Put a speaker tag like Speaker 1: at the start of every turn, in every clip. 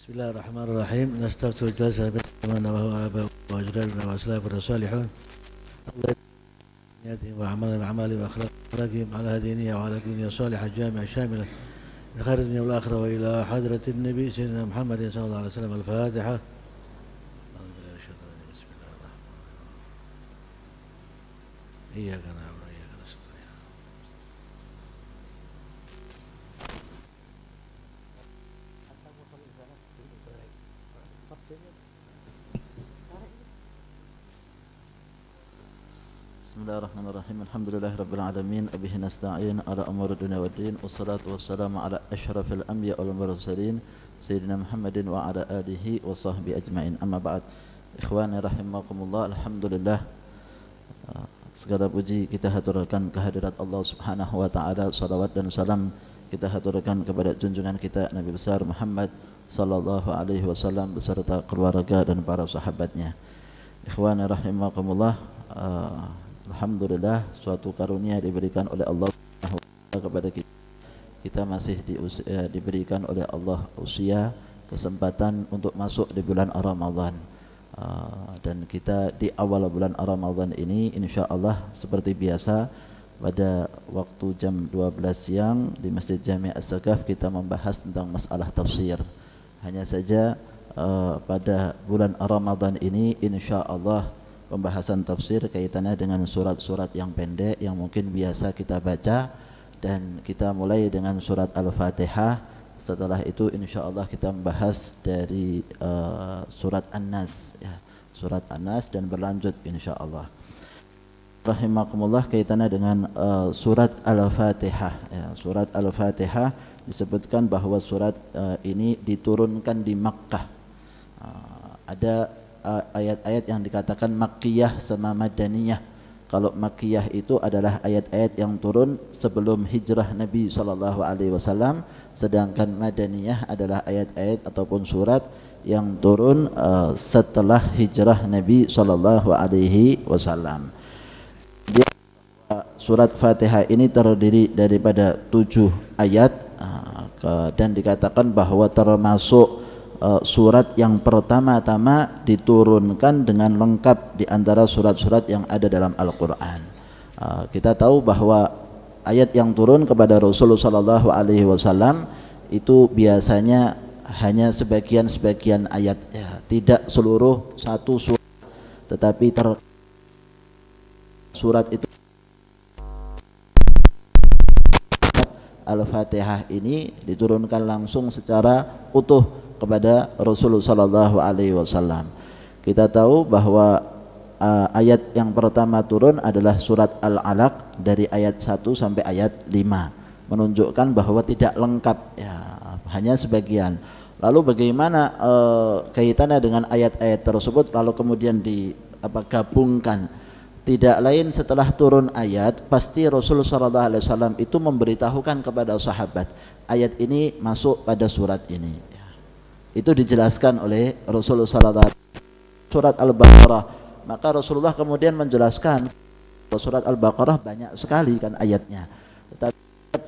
Speaker 1: بسم الله الرحمن الرحيم. نستفتح الجلسة بين وهو آباء وأجدادنا وأسلافنا الصالحون الله نياتهم وأعمالهم وأخلاقهم على هذه النية وعلى كل نية صالحة جامعة شاملة من خير الدنيا والآخرة وإلى حضرة النبي سيدنا محمد صلى الله عليه وسلم. الفاتحة. بسم الله الرحمن الرحيم. إياك نعبد وإياك نستعين.
Speaker 2: Bismillahirrahmanirrahim. Alhamdulillahirabbil alamin. Bihi nasta'in ala umuri dunya waddin. Wassalatu wassalamu ala asyrafil anbiya wal mursalin sayyidina Muhammadin wa ala alihi wa sahbihi ajmain. Amma ba'd. Ikhwani rahimakumullah. Alhamdulillah. Segala puji kita haturkan kehadirat Allah Subhanahu wa taala. Salawat dan salam kita haturkan kepada junjungan kita Nabi besar Muhammad sallallahu alaihi wasallam beserta keluarga dan para sahabatnya. Ikhwani rahimakumullah. Alhamdulillah, suatu karunia diberikan oleh Allah kepada kita. Kita masih diberikan oleh Allah usia, kesempatan untuk masuk di bulan Ramadan. Dan kita di awal bulan Ramadan ini insyaallah seperti biasa pada waktu jam 12 siang di Masjid Jami' As-Sakaf kita membahas tentang masalah tafsir. Hanya saja pada bulan Ramadan ini insyaallah pembahasan tafsir kaitannya dengan surat-surat yang pendek yang mungkin biasa kita baca, dan kita mulai dengan surat Al-Fatihah. Setelah itu insyaallah kita membahas dari surat An-Nas ya, surat An-Nas dan berlanjut insyaallah. Rahimakumullah, kaitannya dengan surat Al-Fatihah ya. Surat Al-Fatihah disebutkan bahwa surat ini diturunkan di Makkah. Ada ayat-ayat yang dikatakan makkiyah sama madaniyah. Kalau makkiyah itu adalah ayat-ayat yang turun sebelum hijrah Nabi sallallahu alaihi wasallam, sedangkan madaniyah adalah ayat-ayat ataupun surat yang turun setelah hijrah Nabi sallallahu alaihi wasallam. Surat Fatihah ini terdiri daripada 7 ayat dan dikatakan bahwa termasuk surat yang pertama-tama diturunkan dengan lengkap di antara surat-surat yang ada dalam Al-Quran. Kita tahu bahwa ayat yang turun kepada Rasulullah sallallahu alaihi wasallam itu biasanya hanya sebagian-sebagian ayat ya, tidak seluruh satu surat, tetapi surat itu Al-Fatihah ini diturunkan langsung secara utuh kepada Rasulullah sallallahu alaihi wasallam. Kita tahu bahwa ayat yang pertama turun adalah surat Al-Alaq dari ayat 1 sampai ayat 5, menunjukkan bahwa tidak lengkap ya, hanya sebagian. Lalu bagaimana kaitannya dengan ayat-ayat tersebut lalu kemudian digabungkan? Tidak lain setelah turun ayat pasti Rasulullah sallallahu alaihi wasallam itu memberitahukan kepada sahabat, ayat ini masuk pada surat ini. Itu dijelaskan oleh Rasulullah sallallahu alaihi wasallam. Surat Al-Baqarah, maka Rasulullah kemudian menjelaskan surat Al-Baqarah banyak sekali kan ayatnya, tetapi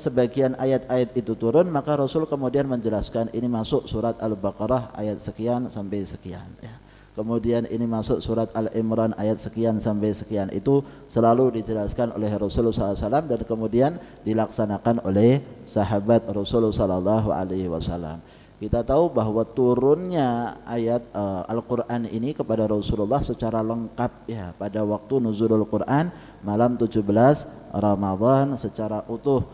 Speaker 2: sebagian ayat-ayat itu turun, maka Rasul kemudian menjelaskan ini masuk surat Al-Baqarah ayat sekian sampai sekian ya. Kemudian ini masuk surat Al-Imran ayat sekian sampai sekian. Itu selalu dijelaskan oleh Rasulullah SAW dan kemudian dilaksanakan oleh sahabat Rasulullah SAW. Kita tahu bahwa turunnya ayat Al-Quran ini kepada Rasulullah secara lengkap ya pada waktu nuzulul Quran malam 17 Ramadan secara utuh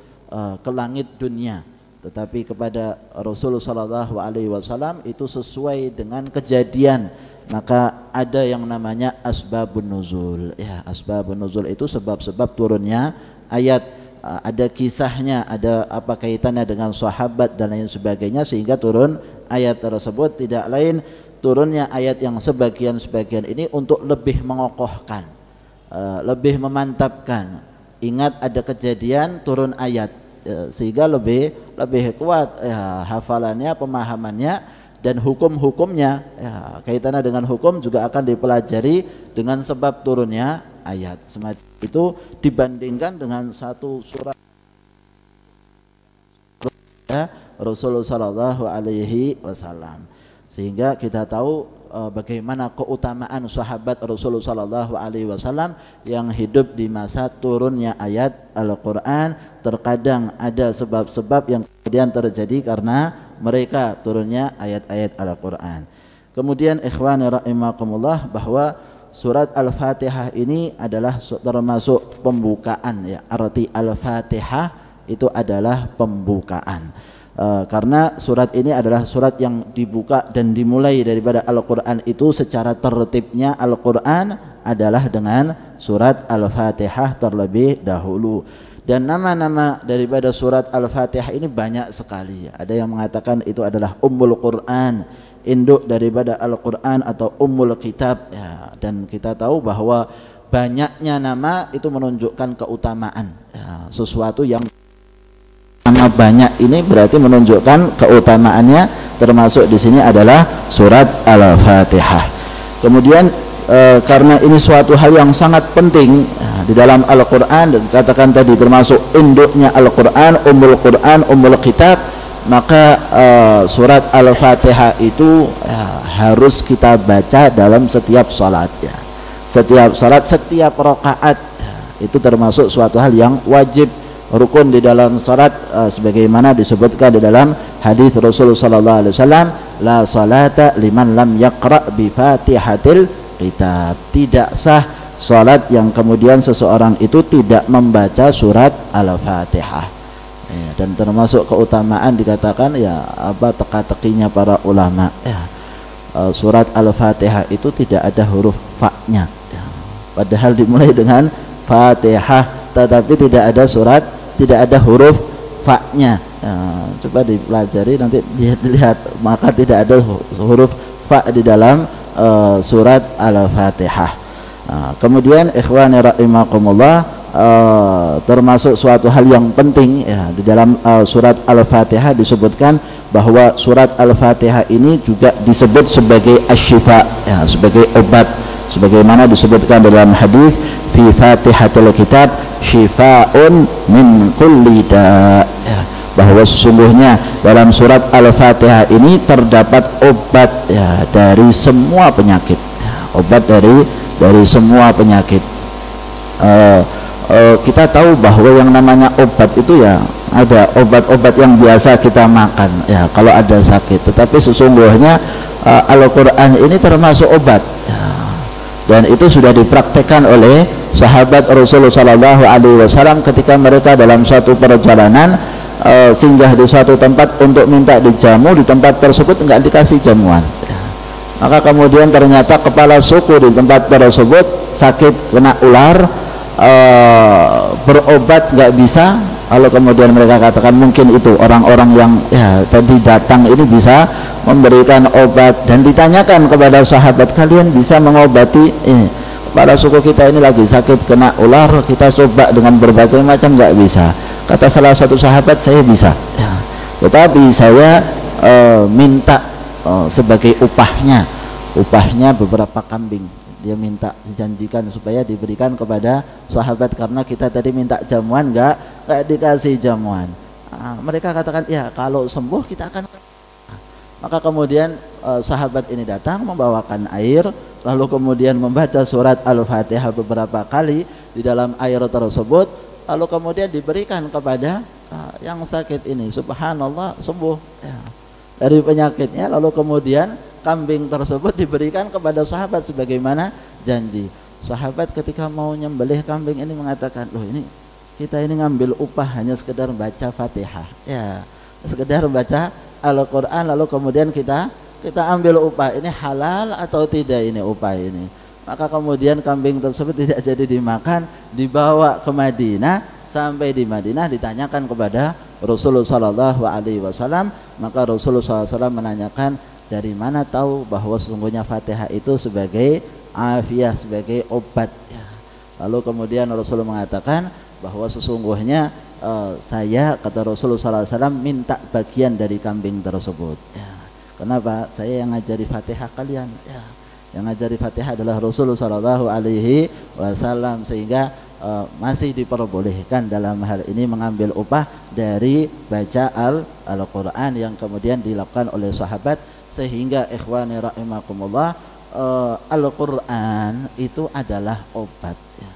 Speaker 2: ke langit dunia. Tetapi kepada Rasulullah SAW itu sesuai dengan kejadian, maka ada yang namanya asbabun nuzul ya. Asbabun nuzul itu sebab-sebab turunnya ayat. Ada kisahnya, ada apa kaitannya dengan sahabat dan lain sebagainya sehingga turun ayat tersebut. Tidak lain turunnya ayat yang sebagian-sebagian ini untuk lebih mengokohkan, lebih memantapkan. Ingat ada kejadian turun ayat sehingga lebih kuat ya, hafalannya, pemahamannya dan hukum-hukumnya ya, kaitannya dengan hukum juga akan dipelajari dengan sebab turunnya ayat. Semacam itu dibandingkan dengan satu surat ya, Rasulullah sallallahu alaihi wasallam. Sehingga kita tahu bagaimana keutamaan sahabat Rasulullah sallallahu alaihi wasallam yang hidup di masa turunnya ayat Al-Qur'an. Terkadang ada sebab-sebab yang kemudian terjadi karena mereka turunnya ayat-ayat Al-Qur'an. Kemudian ikhwani rahimakumullah, bahwa surat Al-Fatihah ini adalah termasuk pembukaan ya. Arti Al-Fatihah itu adalah pembukaan. Karena surat ini adalah surat yang dibuka dan dimulai daripada Al-Quran itu secara tertibnya. Al-Quran adalah dengan surat Al-Fatihah terlebih dahulu. Dan nama-nama daripada surat Al-Fatihah ini banyak sekali. Ada yang mengatakan itu adalah Ummul Quran, induk daripada Al-Quran atau Ummul Kitab ya. Dan kita tahu bahwa banyaknya nama itu menunjukkan keutamaan ya. Sesuatu yang nama banyak ini berarti menunjukkan keutamaannya, termasuk di sini adalah surat Al-Fatihah. Kemudian karena ini suatu hal yang sangat penting di dalam Al-Quran, dan katakan tadi termasuk induknya Al-Quran, Ummul Kitab, maka surat Al-Fatihah itu harus kita baca dalam setiap salat ya. Setiap salat, setiap rakaat itu termasuk suatu hal yang wajib, rukun di dalam salat, sebagaimana disebutkan di dalam hadis Rasulullah sallallahu alaihi wasallam, la salata liman lam yaqra bi Fatihatil Kitab. Tidak sah salat yang kemudian seseorang itu tidak membaca surat Al-Fatihah ya. Dan termasuk keutamaan dikatakan ya apa teka-tekinya para ulama ya, surat Al-Fatihah itu tidak ada huruf fa-nya ya. Padahal dimulai dengan Fatihah, tetapi tidak ada huruf fa-nya ya, coba dipelajari nanti dilihat, maka tidak ada huruf fa di dalam surat Al-Fatihah. Kemudian ikhwani rahimakumullah, termasuk suatu hal yang penting ya, di dalam surat Al-Fatihah disebutkan bahwa surat Al-Fatihah ini juga disebut sebagai asy-syifa ya, sebagai obat, sebagaimana disebutkan dalam hadis fi Fatihatul Kitab syifaun min kulli da ya, bahwa sesungguhnya dalam surat Al-Fatihah ini terdapat obat ya dari semua penyakit ya, obat dari semua penyakit. Kita tahu bahwa yang namanya obat itu ya ada obat-obat yang biasa kita makan ya kalau ada sakit, tetapi sesungguhnya Al-Quran ini termasuk obat ya. Dan itu sudah dipraktekkan oleh sahabat Rasulullah sallallahu alaihi wasallam ketika mereka dalam suatu perjalanan singgah di suatu tempat untuk minta dijamu, di tempat tersebut enggak dikasih jamuan ya. Maka kemudian ternyata kepala suku di tempat tersebut sakit, kena ular, berobat nggak bisa. Lalu kemudian mereka katakan mungkin itu orang-orang yang ya tadi datang ini bisa memberikan obat, dan ditanyakan kepada sahabat, kalian bisa mengobati kepala suku kita ini lagi sakit kena ular, kita coba dengan berbagai macam nggak bisa. Kata salah satu sahabat, saya bisa ya, tetapi saya minta sebagai upahnya beberapa kambing. Dia minta dijanjikan supaya diberikan kepada sahabat, karena kita tadi minta jamuan nggak dikasih jamuan. Mereka katakan ya kalau sembuh kita akan. Maka kemudian sahabat ini datang membawakan air, lalu kemudian membaca surat Al-Fatihah beberapa kali di dalam air tersebut, lalu kemudian diberikan kepada yang sakit ini. Subhanallah, sembuh ya, dari penyakitnya. Lalu kemudian kambing tersebut diberikan kepada sahabat sebagaimana janji. Sahabat ketika mau nyembelih kambing ini mengatakan, loh ini kita ini ngambil upah hanya sekedar baca Fatihah ya, sekedar baca Al-Quran, lalu kemudian kita ambil upah, ini halal atau tidak ini upah ini? Maka kemudian kambing tersebut tidak jadi dimakan, dibawa ke Madinah. Sampai di Madinah ditanyakan kepada Rasulullah sallallahu alaihi wasallam, maka Rasulullah sallallahu alaihi wasallam menanyakan, dari mana tahu bahwa sesungguhnya Fatihah itu sebagai afiah, sebagai obat ya. Lalu kemudian Rasulullah mengatakan bahwa sesungguhnya saya, kata Rasulullah SAW, minta bagian dari kambing tersebut ya. Kenapa? Saya yang ngajari Fatihah kalian ya. Yang ngajari Fatihah adalah Rasulullah SAW, sehingga masih diperbolehkan dalam hal ini mengambil upah dari baca Al-Quran yang kemudian dilakukan oleh sahabat sehingga ikhwani rahimakumullah, Al-Quran itu adalah obat ya.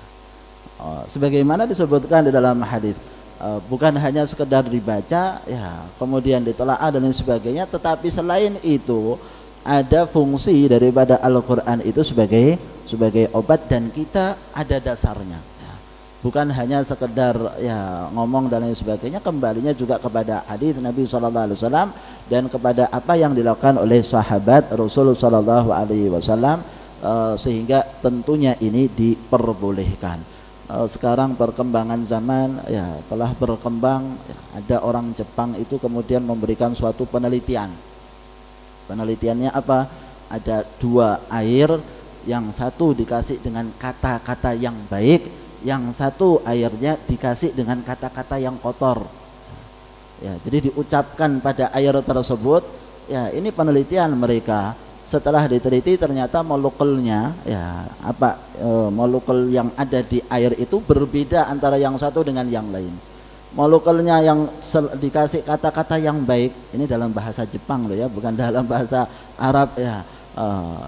Speaker 2: Sebagaimana disebutkan di dalam hadis, bukan hanya sekedar dibaca ya kemudian ditelaah dan lain sebagainya, tetapi selain itu ada fungsi daripada Al-Quran itu sebagai obat, dan kita ada dasarnya ya. Bukan hanya sekedar ya ngomong dan lain sebagainya, kembalinya juga kepada hadis Nabi SAW dan kepada apa yang dilakukan oleh sahabat Rasulullah SAW, sehingga tentunya ini diperbolehkan. Sekarang perkembangan zaman ya telah berkembang ya, ada orang Jepang itu kemudian memberikan suatu penelitiannya apa, ada dua air, yang satu dikasih dengan kata-kata yang baik, yang satu airnya dikasih dengan kata-kata yang kotor ya, jadi diucapkan pada air tersebut ya. Ini penelitian mereka, setelah diteliti ternyata molekulnya ya molekul yang ada di air itu berbeda antara yang satu dengan yang lain. Molekulnya yang dikasih kata-kata yang baik, ini dalam bahasa Jepang loh ya, bukan dalam bahasa Arab ya,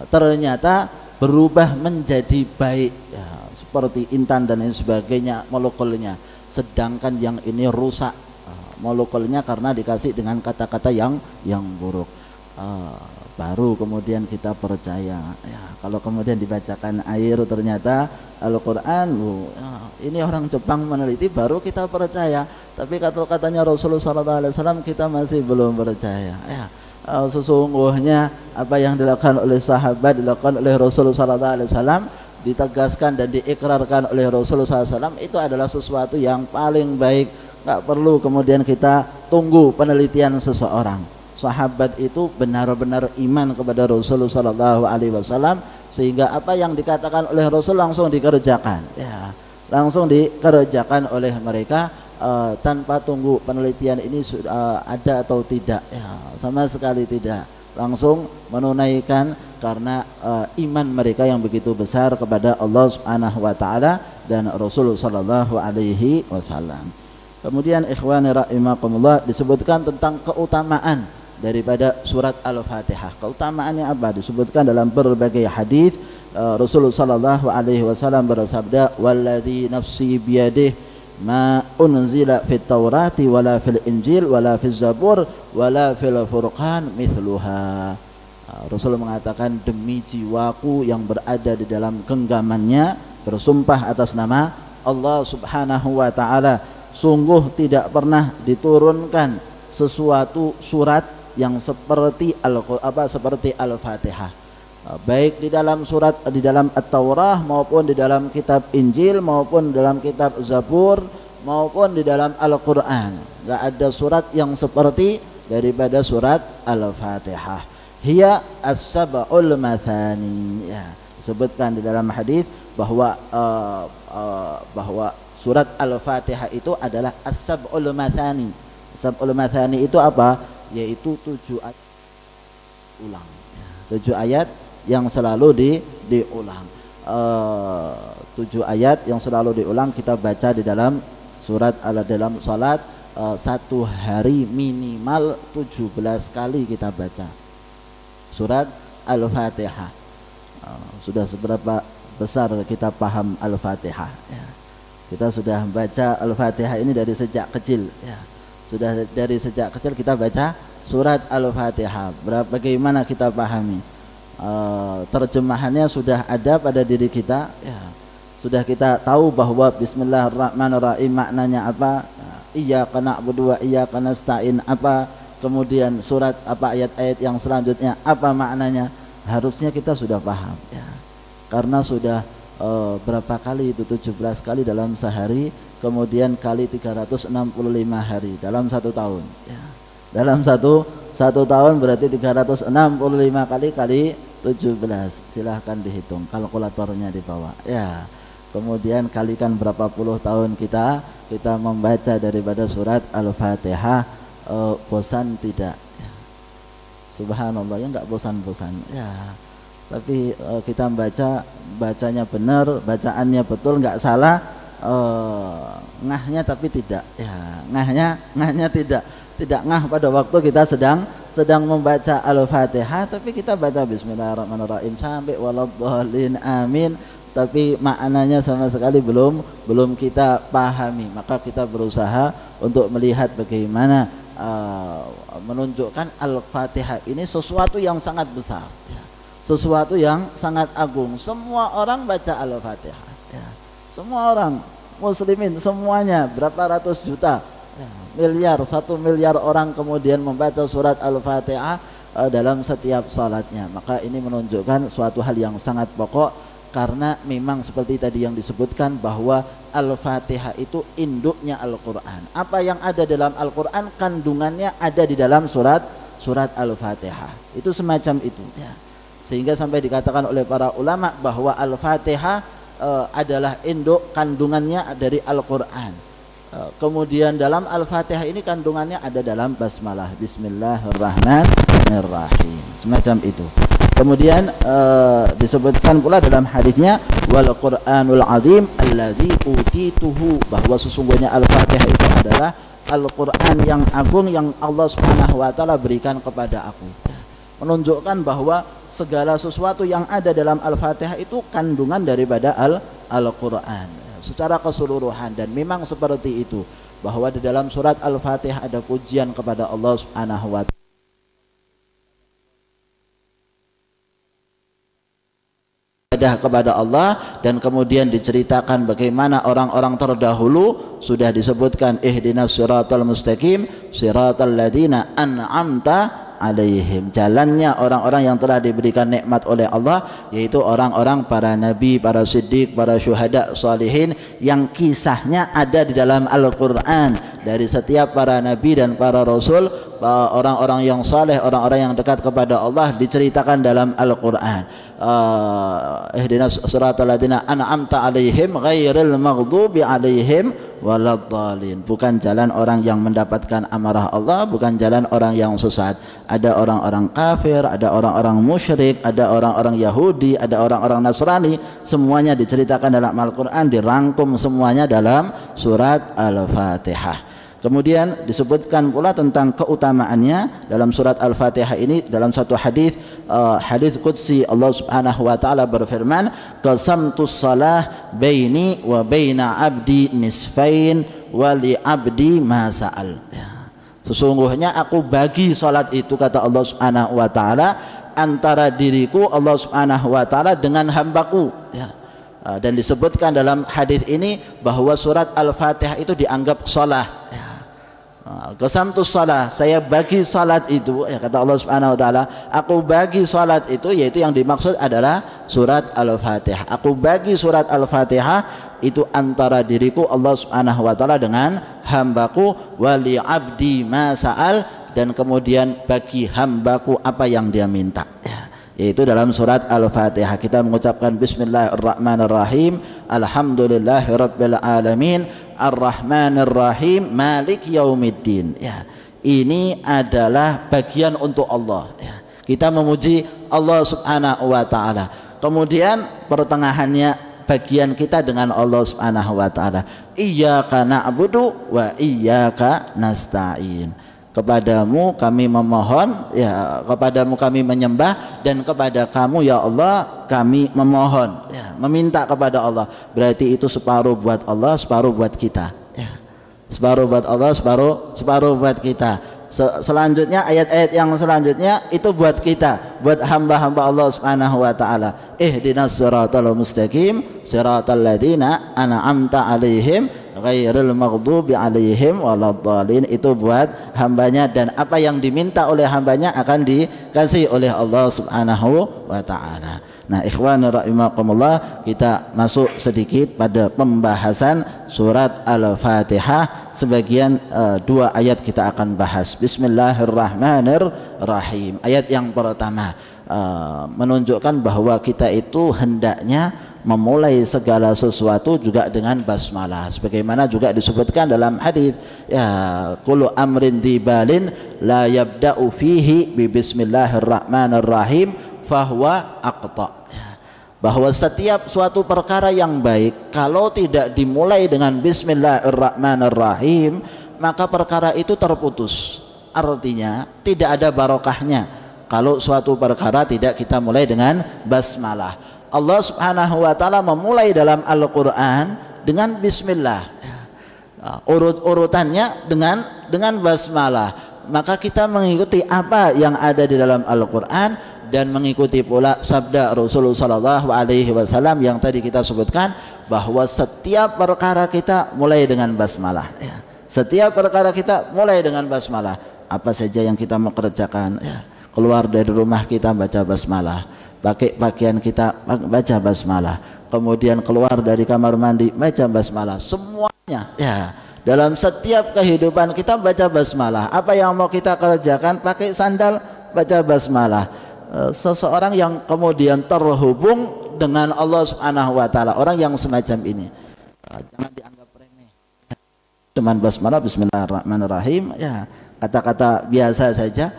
Speaker 2: ternyata berubah menjadi baik ya, seperti intan dan lain sebagainya molekulnya, sedangkan yang ini rusak molekulnya karena dikasih dengan kata-kata yang buruk. Baru kemudian kita percaya ya, kalau kemudian dibacakan air ternyata Al-Quran, ini orang Jepang meneliti baru kita percaya, tapi kata-katanya Rasulullah SAW kita masih belum percaya ya. Sesungguhnya apa yang dilakukan oleh sahabat dilakukan oleh Rasulullah SAW, ditegaskan dan diikrarkan oleh Rasulullah SAW, itu adalah sesuatu yang paling baik. Nggak perlu kemudian kita tunggu penelitian seseorang. Sahabat itu benar-benar iman kepada Rasulullah SAW, sehingga apa yang dikatakan oleh Rasul langsung dikerjakan ya, langsung dikerjakan oleh mereka tanpa tunggu penelitian ini ada atau tidak ya, sama sekali tidak, langsung menunaikan karena iman mereka yang begitu besar kepada Allah Subhanahu wa taala dan Rasulullah sallallahu alaihi wasallam. Kemudian ikhwani rahimakumullah, disebutkan tentang keutamaan daripada surat Al-Fatihah. Keutamaannya apa? Disebutkan dalam berbagai hadis. Rasulullah sallallahu alaihi wasallam bersabda, "Walladzi nafsi biyadihi ma unzila fit Taurati wala fil Injil wala fil Zabur wala fil Furqan mithluha." Rasul mengatakan, demi jiwaku yang berada di dalam genggamannya, bersumpah atas nama Allah Subhanahu wa taala, sungguh tidak pernah diturunkan sesuatu surat yang seperti Al-Fatihah, baik di dalam surat di dalam At-Taurah maupun di dalam kitab Injil maupun dalam kitab Zabur maupun di dalam Al-Quran. Enggak ada surat yang seperti daripada surat Al-Fatihah. Hiya as-sab'ul mathani ya. Disebutkan di dalam hadis bahwa surat Al-Fatihah itu adalah as-sab'ul mathani. Sab'ul mathani itu apa? Yaitu 7 ayat ulang ya. 7 ayat yang selalu diulang. 7 ayat yang selalu diulang kita baca di dalam surat dalam salat, satu hari minimal 17 kali kita baca surat Al-Fatihah. Sudah seberapa besar kita paham Al-Fatihah ya. Kita sudah baca Al-Fatihah ini dari sejak kecil ya. Sudah dari sejak kecil kita baca surat Al-Fatihah. Bagaimana kita pahami? Terjemahannya sudah ada pada diri kita ya. Sudah kita tahu bahwa Bismillahirrahmanirrahim maknanya apa, Iyyaka na'budu wa iyyaka nasta'in apa, kemudian surat apa, ayat-ayat yang selanjutnya apa maknanya, harusnya kita sudah paham ya. Karena sudah berapa kali itu, 17 kali dalam sehari, kemudian kali 365 hari dalam 1 tahun ya. Dalam satu tahun berarti 365 kali 17, silahkan dihitung, kalkulatornya dibawa ya. Kemudian kalikan berapa puluh tahun kita membaca daripada surat Al-Fatihah, bosan tidak ya. Subhanallah ya, enggak bosan-bosan ya. Tapi kita bacanya benar, bacaannya betul, enggak salah, ngahnya tapi tidak ya, ngahnya tidak ngah pada waktu kita sedang sedang membaca Al-Fatihah tapi kita baca Bismillahirrahmanirrahim sampai waladhdallin amin, tapi maknanya sama sekali belum kita pahami. Maka kita berusaha untuk melihat bagaimana menunjukkan Al-Fatihah ini sesuatu yang sangat besar, sesuatu yang sangat agung. Semua orang baca Al-Fatihah, semua orang muslimin semuanya, berapa ratus juta, miliar, 1 miliar orang kemudian membaca surat Al-Fatihah dalam setiap salatnya. Maka ini menunjukkan suatu hal yang sangat pokok, karena memang seperti tadi yang disebutkan bahwa Al-Fatihah itu induknya Al-Quran. Apa yang ada dalam Al-Quran kandungannya ada di dalam surat Al-Fatihah. Itu semacam itu, sehingga sampai dikatakan oleh para ulama bahwa Al-Fatihah adalah induk kandungannya dari Al-Quran. Kemudian dalam Al-Fatihah ini kandungannya ada dalam basmalah, Bismillahirrahmanirrahim, semacam itu. Kemudian disebutkan pula dalam hadisnya wal Qur'anul azim alladzi utituhu, bahwa sesungguhnya Al-Fatihah itu adalah Al-Qur'an yang agung yang Allah Subhanahu wa taala berikan kepada aku. Menunjukkan bahwa segala sesuatu yang ada dalam Al-Fatihah itu kandungan daripada Al-Quran secara keseluruhan. Dan memang seperti itu, bahwa di dalam surat Al-Fatihah ada pujian kepada Allah Subhanahu wa taala, kepada Allah, dan kemudian diceritakan bagaimana orang-orang terdahulu sudah disebutkan ihdinas siratal mustaqim siratal ladzina an'amta alaihim, jalannya orang-orang yang telah diberikan nikmat oleh Allah, yaitu orang-orang para nabi, para siddiq, para syuhada, salihin, yang kisahnya ada di dalam Al-Quran. Dari setiap para nabi dan para rasul, orang-orang yang saleh, orang-orang yang dekat kepada Allah diceritakan dalam Al-Quran. Ihdinas siratal ladzina an'amta alaihim ghairil maghdubi alaihim waladhdallin, bukan jalan orang yang mendapatkan amarah Allah, bukan jalan orang yang sesat. Ada orang-orang kafir, ada orang-orang musyrik, ada orang-orang Yahudi, ada orang-orang Nasrani, semuanya diceritakan dalam Al-Quran, dirangkum semuanya dalam surat Al-Fatihah. Kemudian disebutkan pula tentang keutamaannya dalam surat Al-Fatihah ini. Dalam satu hadis, hadis qudsi, Allah Subhanahu wa taala berfirman, qasamtus salah baini wa baina abdi nisfain wa li abdi ma sa'al. Sesungguhnya aku bagi salat itu, kata Allah Subhanahu wa taala, antara diriku Allah Subhanahu wa taala dengan hambaku, dan disebutkan dalam hadis ini bahwa surat Al-Fatihah itu dianggap salah. Qasamtus salah, saya bagi salat itu, kata Allah Subhanahu wa taala, aku bagi salat itu, yaitu yang dimaksud adalah surat Al-Fatihah. Aku bagi surat Al-Fatihah itu antara diriku Allah Subhanahu wa taala dengan hambaku, wali abdi ma sa'al, dan kemudian bagi hambaku apa yang dia minta, yaitu dalam surat Al-Fatihah kita mengucapkan Bismillahirrahmanirrahim, alhamdulillahirabbil alamin, Ar-Rahmanir-Rahim, Malik Yaumiddin. Ini adalah bagian untuk Allah. Kita memuji Allah Subhanahu wa taala. Kemudian pertengahannya bagian kita dengan Allah Subhanahu wa taala. Iyyaka na'budu wa iyyaka nasta'in. Kepadamu kami memohon, kepadamu kami menyembah, dan kepada kamu ya Allah kami memohon, meminta kepada Allah. Berarti itu separuh buat Allah, separuh buat kita, separuh buat Allah, separuh buat kita. Selanjutnya ayat-ayat yang selanjutnya itu buat kita, buat hamba-hamba Allah Subhanahu wa taala. Ihdinas siratal mustaqim siratal ladzina an'amta alaihim ghairil maghdubi alaihim waladhdallin, itu buat hambanya, dan apa yang diminta oleh hambanya akan dikasih oleh Allah Subhanahu wa taala. Nah, ikhwan rahimakumullah, kita masuk sedikit pada pembahasan surat Al-Fatihah. Sebagian 2 ayat kita akan bahas. Bismillahirrahmanirrahim. Ayat yang pertama menunjukkan bahwa kita itu hendaknya memulai segala sesuatu juga dengan basmalah, sebagaimana juga disebutkan dalam hadis, kullu amrin dibalin la yabda'u fihi bi bismillahirrahmanirrahim fahuwa aqta, bahwa setiap suatu perkara yang baik kalau tidak dimulai dengan bismillahirrahmanirrahim maka perkara itu terputus, artinya tidak ada barokahnya kalau suatu perkara tidak kita mulai dengan basmalah. Allah Subhanahu wa taala memulai dalam Al-Qur'an dengan bismillah. Urut-urutannya dengan basmalah. Maka kita mengikuti apa yang ada di dalam Al-Qur'an dan mengikuti pula sabda Rasulullah sallallahu alaihi wasallam yang tadi kita sebutkan bahwa setiap perkara kita mulai dengan basmalah ya. Setiap perkara kita mulai dengan basmalah. Apa saja yang kita mau kerjakan ya. Keluar dari rumah kita baca basmalah, pakai pakaian kita baca basmalah, kemudian keluar dari kamar mandi baca basmalah, semuanya ya. Dalam setiap kehidupan kita baca basmalah. Apa yang mau kita kerjakan, pakai sandal baca basmalah. Seseorang yang kemudian terhubung dengan Allah Subhanahu wa taala, orang yang semacam ini jangan dianggap remeh. Cuman basmalah, bismillahirrahmanirrahim ya, kata-kata biasa saja.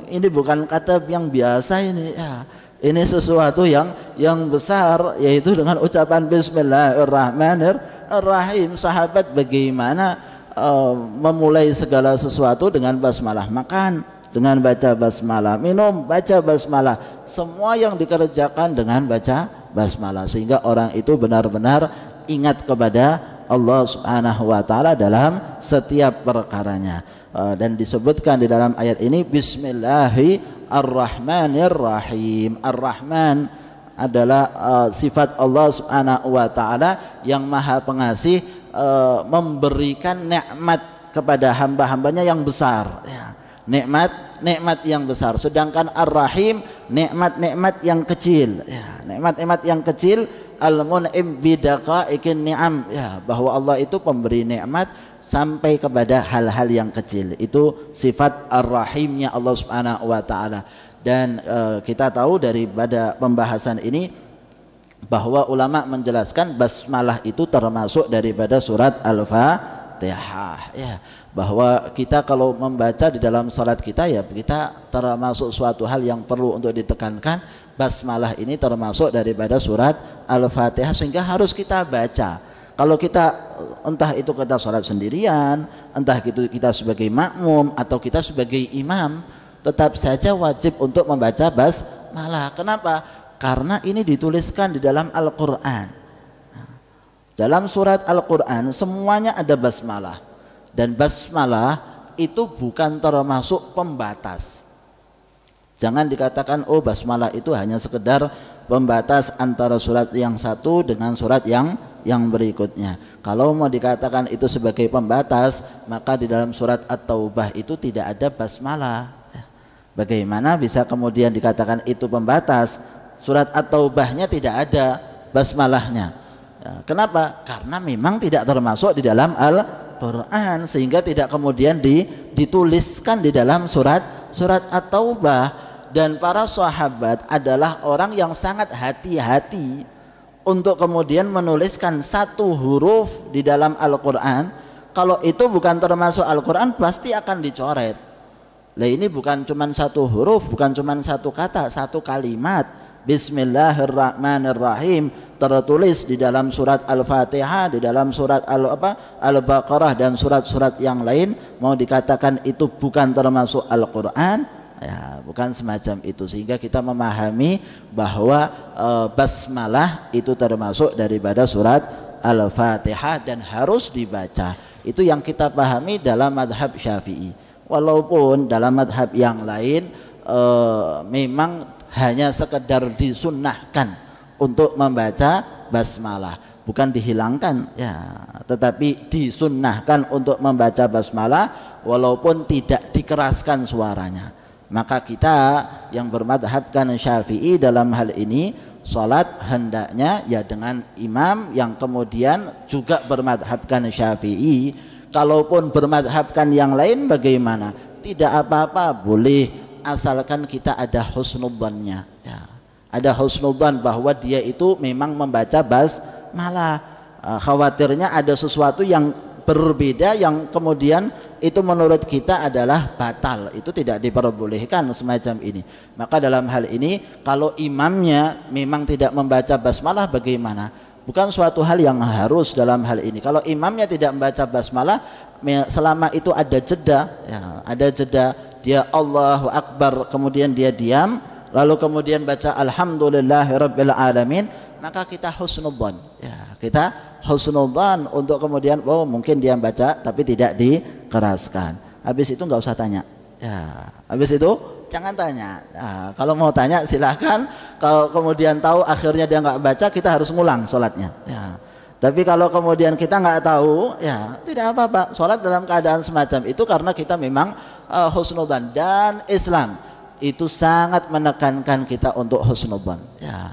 Speaker 2: Ini bukan kata yang biasa ini ya. Ini sesuatu yang besar, yaitu dengan ucapan bismillahirrahmanirrahim. Sahabat bagaimana memulai segala sesuatu dengan basmalah. Makan dengan baca basmalah, minum baca basmalah, semua yang dikerjakan dengan baca basmalah, sehingga orang itu benar-benar ingat kepada Allah Subhanahu wa taala dalam setiap perkaranya. Dan disebutkan di dalam ayat ini bismillahirrahmanirrahim. Ar-Rahman adalah sifat Allah Subhanahu wa taala yang Maha Pengasih, memberikan nikmat kepada hamba-hambanya yang besar ya. Nikmat yang besar. Sedangkan Ar-Rahim nikmat-nikmat yang kecil ya. Nikmat-nikmat yang kecil, al-mun'im bidaqaiqin ni'am ya, bahwa Allah itu pemberi nikmat sampai kepada hal-hal yang kecil. Itu sifat Ar-Rahimnya Allah Subhanahu wa taala. Dan kita tahu daripada pembahasan ini bahwa ulama menjelaskan basmalah itu termasuk daripada surat Al-Fatihah ya, bahwa kita kalau membaca di dalam salat kita ya, kita termasuk suatu hal yang perlu untuk ditekankan. Basmalah ini termasuk daripada surat Al-Fatihah, sehingga harus kita baca. Kalau kita entah itu kita sholat sendirian, entah itu kita sebagai makmum atau kita sebagai imam, tetap saja wajib untuk membaca basmalah. Kenapa? Karena ini dituliskan di dalam Al-Quran. Dalam surat Al-Quran semuanya ada basmalah. Dan basmalah itu bukan termasuk pembatas. Jangan dikatakan oh basmalah itu hanya sekedar pembatas antara surat yang satu dengan surat yang berikutnya. Kalau mau dikatakan itu sebagai pembatas, maka di dalam surat At-Taubah itu tidak ada basmalah. Bagaimana bisa kemudian dikatakan itu pembatas? Surat At-Taubahnya tidak ada basmalahnya. Kenapa? Karena memang tidak termasuk di dalam Al-Quran, sehingga tidak kemudian dituliskan di dalam surat At-Taubah. Dan para sahabat adalah orang yang sangat hati-hati untuk kemudian menuliskan satu huruf di dalam Al-Quran. Kalau itu bukan termasuk Al-Quran, pasti akan dicoret. Lah ini bukan cuma satu huruf, bukan cuma satu kata, satu kalimat. Bismillahirrahmanirrahim tertulis di dalam surat Al-Fatihah, di dalam surat Al-Baqarah dan surat-surat yang lain. Mau dikatakan itu bukan termasuk Al-Quran, ya bukan semacam itu. Sehingga kita memahami bahwa basmalah itu termasuk daripada surat Al-Fatihah dan harus dibaca. Itu yang kita pahami dalam madhab Syafi'i. Walaupun dalam madhab yang lain memang hanya sekedar disunnahkan untuk membaca basmalah, bukan dihilangkan ya, tetapi disunnahkan untuk membaca basmalah walaupun tidak dikeraskan suaranya. Maka kita yang bermadhabkan Syafi'i dalam hal ini, salat hendaknya ya dengan imam yang kemudian juga bermadhabkan Syafi'i. Kalaupun bermadhabkan yang lain bagaimana? Tidak apa-apa, boleh, asalkan kita ada husnudzannya ya. Ada husnudzan bahwa dia itu memang membaca basmalah. Khawatirnya ada sesuatu yang berbeda yang kemudian itu menurut kita adalah batal, itu tidak diperbolehkan semacam ini. Maka dalam hal ini kalau imamnya memang tidak membaca basmalah bagaimana? bukan suatu hal yang harus dalam hal ini. Kalau imamnya tidak membaca basmalah, selama itu ada jeda, ya, ada jeda, dia Allahu Akbar, kemudian dia diam, lalu kemudian baca Alhamdulillahirabbil alamin, maka kita husnudzan, ya, kita husnudzan untuk kemudian mungkin dia baca tapi tidak dikeraskan. Habis itu nggak usah tanya, ya, habis itu jangan tanya. Nah, kalau mau tanya silahkan. Kalau kemudian tahu akhirnya dia nggak baca, kita harus ngulang sholatnya, ya. Tapi kalau kemudian kita nggak tahu, ya tidak apa-apa. Sholat dalam keadaan semacam itu karena kita memang husnudzan, dan Islam itu sangat menekankan kita untuk husnudzan, ya,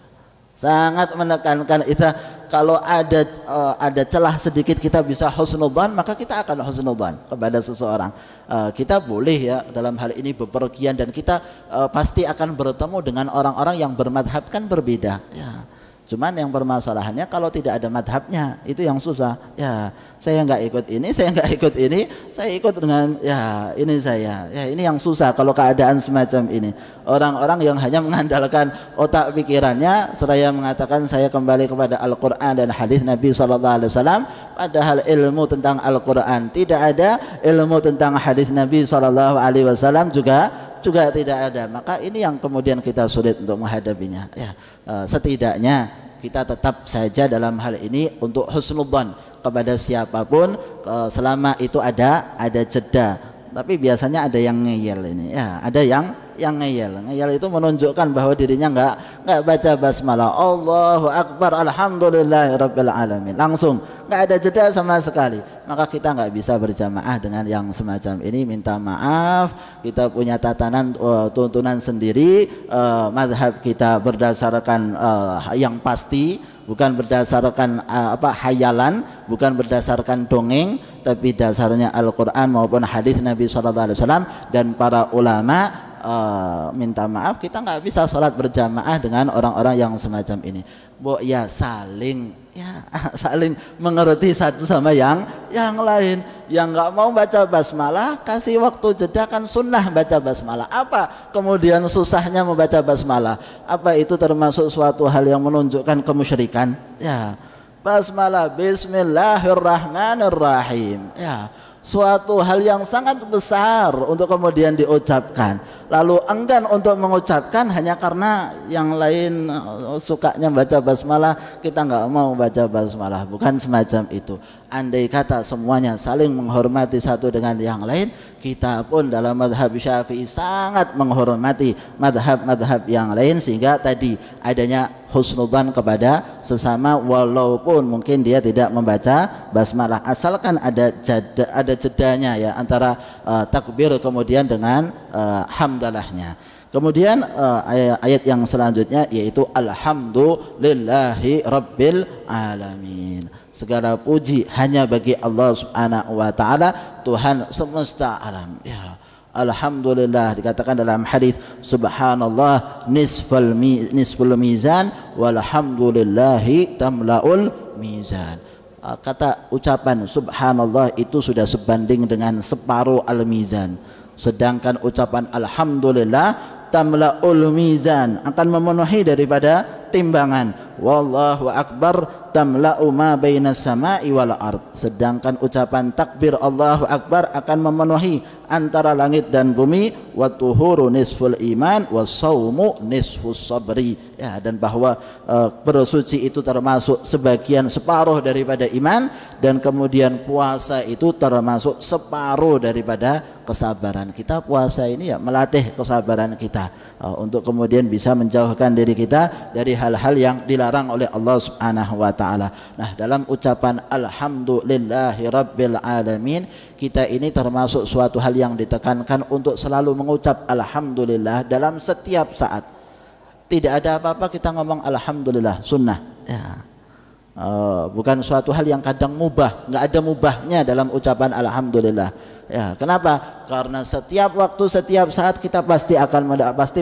Speaker 2: sangat menekankan kita. Kalau ada celah sedikit kita bisa husnudzan, maka kita akan husnudzan kepada seseorang. Kita boleh ya dalam hal ini bepergian, dan kita pasti akan bertemu dengan orang-orang yang bermadhab kan berbeda, ya. Cuman yang permasalahannya kalau tidak ada madhabnya, itu yang susah, ya. Saya nggak ikut ini, saya nggak ikut ini, saya ikut dengan ya ini saya, ya ini yang susah kalau keadaan semacam ini. Orang-orang yang hanya mengandalkan otak pikirannya seraya mengatakan saya kembali kepada Al-Quran dan hadis Nabi SAW, padahal ilmu tentang Al-Quran tidak ada, ilmu tentang hadis Nabi SAW juga tidak ada. Maka ini yang kemudian kita sulit untuk menghadapinya, ya. Setidaknya kita tetap saja dalam hal ini untuk husnudzan kepada siapapun, selama itu ada jeda. Tapi biasanya ada yang ngeyel ini, ya, ada yang ngeyel itu menunjukkan bahwa dirinya nggak baca basmalah, Allahu Akbar, Alhamdulillahirabbil alamin, langsung nggak ada jeda sama sekali. Maka kita nggak bisa berjamaah dengan yang semacam ini. Minta maaf, kita punya tatanan tuntunan sendiri. Mazhab kita berdasarkan yang pasti, bukan berdasarkan hayalan, bukan berdasarkan dongeng, tapi dasarnya Al-Quran maupun hadis Nabi SAW dan para ulama. Minta maaf, kita nggak bisa sholat berjamaah dengan orang-orang yang semacam ini. Ya saling mengerti satu sama yang lain. Yang nggak mau baca basmalah, kasih waktu jeda, kan sunnah baca basmalah. Apa kemudian susahnya membaca basmalah? Apa itu termasuk suatu hal yang menunjukkan kemusyrikan? Ya, basmalah, Bismillahirrahmanirrahim, ya, suatu hal yang sangat besar untuk kemudian diucapkan, lalu enggan untuk mengucapkan hanya karena yang lain sukanya baca basmalah, kita nggak mau baca basmalah. Bukan semacam itu. Andai kata semuanya saling menghormati satu dengan yang lain, kita pun dalam mazhab Syafi'i sangat menghormati mazhab-mazhab yang lain, sehingga tadi adanya husnudzan kepada sesama walaupun mungkin dia tidak membaca basmalah, asalkan ada jedanya, ya, antara takbir kemudian dengan hamdalahnya. Kemudian ayat yang selanjutnya yaitu Alhamdulillahi Rabbil Alamin. Segala puji hanya bagi Allah Subhanahu wa taala, Tuhan semesta alam, ya. Alhamdulillah, dikatakan dalam hadis, subhanallah nisful mizan walhamdulillahi tamlaul mizan. Kata ucapan subhanallah itu sudah sebanding dengan separuh al-mizan, sedangkan ucapan alhamdulillah tamlaul mizan, akan memenuhi daripada timbangan. Wallahu akbar tamla'u ma bainas sama'i wal ard, sedangkan ucapan takbir Allahu akbar akan memenuhi antara langit dan bumi. Wa tuhuru nisful iman was saumu nisfus sabri, ya, dan bahwa bersuci itu termasuk sebagian separuh daripada iman, dan kemudian puasa itu termasuk separuh daripada kesabaran. Kita puasa ini ya melatih kesabaran kita untuk kemudian bisa menjauhkan diri kita dari hal-hal yang dilarang oleh Allah Subhanahu wa taala. Nah, dalam ucapan alhamdulillahi rabbil alamin, kita ini termasuk suatu hal yang ditekankan untuk selalu mengucap alhamdulillah dalam setiap saat. Tidak ada apa-apa kita ngomong alhamdulillah, sunnah, ya. Bukan suatu hal yang kadang mubah, nggak ada mubahnya dalam ucapan alhamdulillah, ya. Kenapa? Karena setiap waktu, setiap saat kita pasti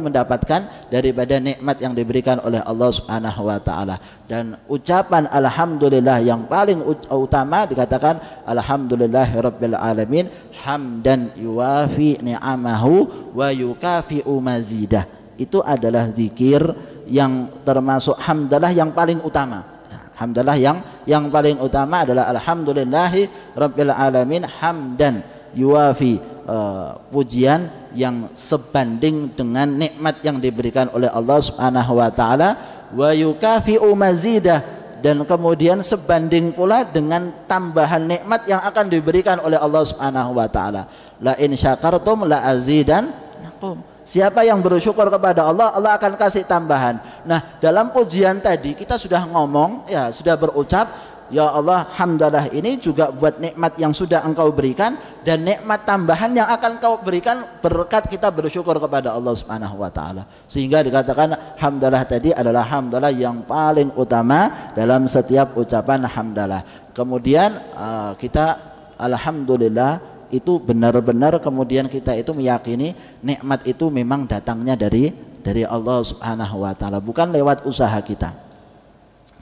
Speaker 2: mendapatkan daripada nikmat yang diberikan oleh Allah Subhanahu wa taala. Dan ucapan alhamdulillah yang paling utama dikatakan alhamdulillahirabbil alamin hamdan yuwafi ni'amahu wa yukafi'u mazidah. Itu adalah zikir yang termasuk hamdalah yang paling utama. Hamdalah yang paling utama adalah alhamdulillahi rabbil alamin hamdan yuwafi pujian yang sebanding dengan nikmat yang diberikan oleh Allah Subhanahu wa taala, wa yukafi'u mazidah, dan kemudian sebanding pula dengan tambahan nikmat yang akan diberikan oleh Allah Subhanahu wa taala. La in syakartum la azidannakum. Siapa yang bersyukur kepada Allah, Allah akan kasih tambahan. Nah, dalam pujian tadi kita sudah ngomong ya, sudah berucap, ya Allah, hamdalah ini juga buat nikmat yang sudah Engkau berikan dan nikmat tambahan yang akan Engkau berikan berkat kita bersyukur kepada Allah Subhanahu wa taala. Sehingga dikatakan hamdalah tadi adalah hamdalah yang paling utama dalam setiap ucapan hamdalah. Kemudian kita alhamdulillah itu benar-benar kemudian kita itu meyakini nikmat itu memang datangnya dari Allah Subhanahu wa taala, bukan lewat usaha kita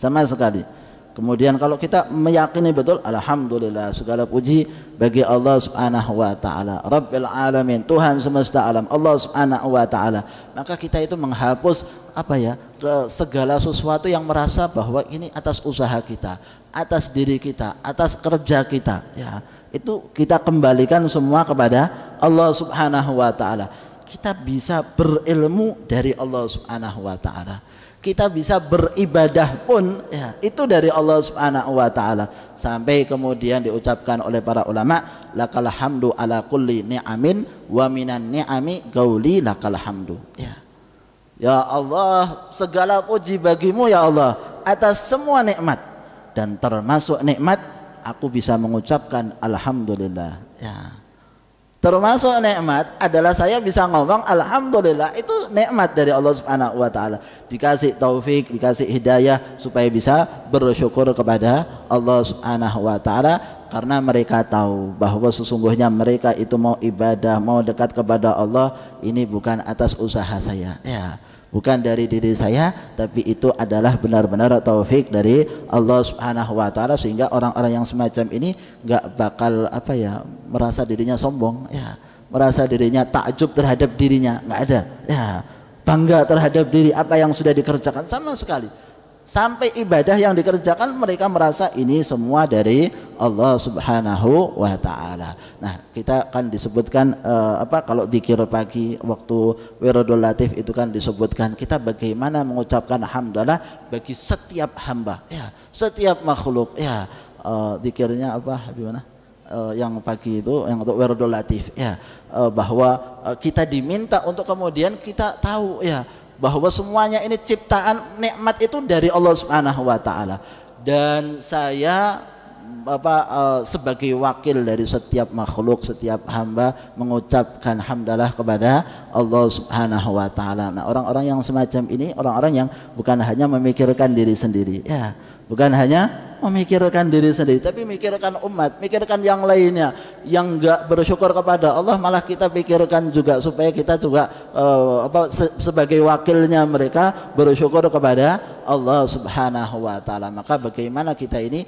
Speaker 2: sama sekali. Kemudian kalau kita meyakini betul, alhamdulillah segala puji bagi Allah Subhanahu wa taala, Rabbil alamin, Tuhan semesta alam, Allah Subhanahu wa taala, maka kita itu menghapus segala sesuatu yang merasa bahwa ini atas usaha kita, atas diri kita, atas kerja kita, ya. Itu kita kembalikan semua kepada Allah Subhanahu wa taala. Kita bisa berilmu dari Allah Subhanahu wa taala. Kita bisa beribadah pun ya, itu dari Allah Subhanahu wa taala. Sampai kemudian diucapkan oleh para ulama, lakal hamdu ala kulli ni'amin wa minan ni'ami gauli lakal hamdu. Ya Allah, segala puji bagimu ya Allah atas semua nikmat, dan termasuk nikmat aku bisa mengucapkan alhamdulillah, ya. Termasuk nikmat adalah saya bisa ngomong alhamdulillah, itu nikmat dari Allah Subhanahu wa taala. Dikasih taufik, dikasih hidayah supaya bisa bersyukur kepada Allah Subhanahu wa taala, karena mereka tahu bahwa sesungguhnya mereka itu mau ibadah, mau dekat kepada Allah, ini bukan atas usaha saya, ya. Bukan dari diri saya, tapi itu adalah benar-benar taufik dari Allah Subhanahu wa taala, sehingga orang-orang yang semacam ini enggak bakal merasa dirinya sombong, ya, merasa dirinya takjub terhadap dirinya, enggak ada, ya, bangga terhadap diri apa yang sudah dikerjakan sama sekali. Sampai ibadah yang dikerjakan mereka merasa ini semua dari Allah Subhanahu wa taala. Nah, kita kan disebutkan kalau zikir pagi waktu wirdul latif itu kan disebutkan kita bagaimana mengucapkan hamdalah bagi setiap hamba, ya, setiap makhluk, ya. Zikirnya gimana? Yang pagi itu yang untuk wirdul latif, ya, bahwa kita diminta untuk kemudian kita tahu, ya, bahwa semuanya ini ciptaan nikmat itu dari Allah Subhanahu wa taala, dan saya sebagai wakil dari setiap makhluk, setiap hamba mengucapkan hamdalah kepada Allah Subhanahu wa taala. Nah, orang-orang yang semacam ini orang-orang yang bukan hanya memikirkan diri sendiri, ya, bukan hanya memikirkan diri sendiri, tapi mikirkan umat, mikirkan yang lainnya yang enggak bersyukur kepada Allah, malah kita pikirkan juga supaya kita juga sebagai wakilnya mereka bersyukur kepada Allah Subhanahu wa taala. Maka bagaimana kita ini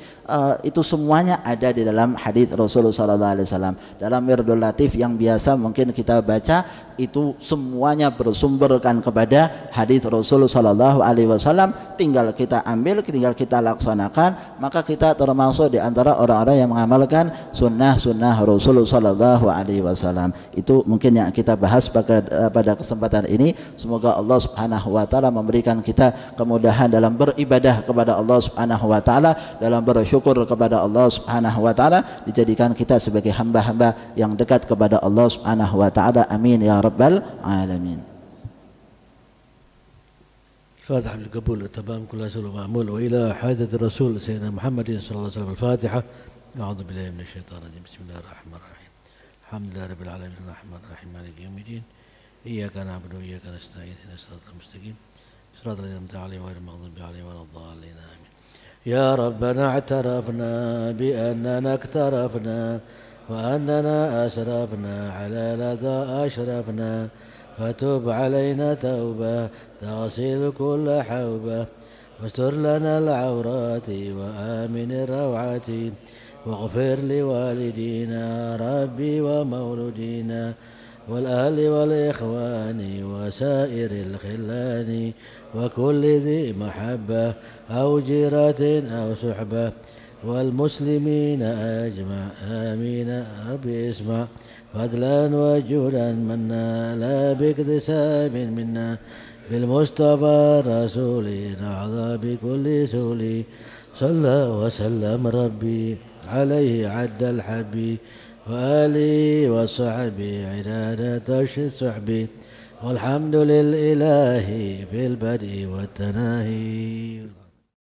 Speaker 2: itu semuanya ada di dalam hadis Rasulullah sallallahu alaihi wasallam. Dalam wirdul latif yang biasa mungkin kita baca, itu semuanya bersumberkan kepada hadis Rasulullah sallallahu alaihi wasallam. Tinggal kita ambil, tinggal kita laksanakan, maka kita termasuk di antara orang-orang yang mengamalkan sunnah-sunnah Rasulullah sallallahu alaihi wasallam. Itu mungkin yang kita bahas pada kesempatan ini. Semoga Allah Subhanahu wa taala memberikan kita kemudahan dalam beribadah kepada Allah Subhanahu wa taala, dalam bersyukur kepada Allah Subhanahu wa taala, dijadikan kita sebagai hamba-hamba yang dekat kepada Allah Subhanahu wa taala. Amin ya rabbal alamin.
Speaker 1: الفاتحة بالقبول والتمام كل سر ومعمول وإلى حاجة الرسول سيدنا محمد صلى الله عليه وسلم. الفاتحة. أعوذ بالله من الشيطان الرجيم. بسم الله الرحمن الرحيم. الحمد لله رب العالمين الرحمن الرحيم مالك يوم الدين. إياك نعبد وإياك نستعين اهدنا الصراط المستقيم صراط الذين أنعمت عليهم غير المغضوب عليهم ولا الضالين آمين. يا ربنا اعترفنا بأننا اقترفنا وأننا أسرفنا على لذا أشرفنا، فتب علينا توبة تغسل كل حوبة، واستر لنا العورات وآمن الروعات، واغفر لوالدينا ربي ومولودينا والأهل والإخوان وسائر الخلان وكل ذي محبة أو جيرة أو صحبة والمسلمين أجمع آمين ربي اسمع فضلا وجودا منا لا باكتساب منا بالمصطفى الرسول نعظى بكل سولي صلى وسلم ربي عليه عد الحبي وآله وصحبه عنادة الصحب والحمد لله في البدء والتناهي.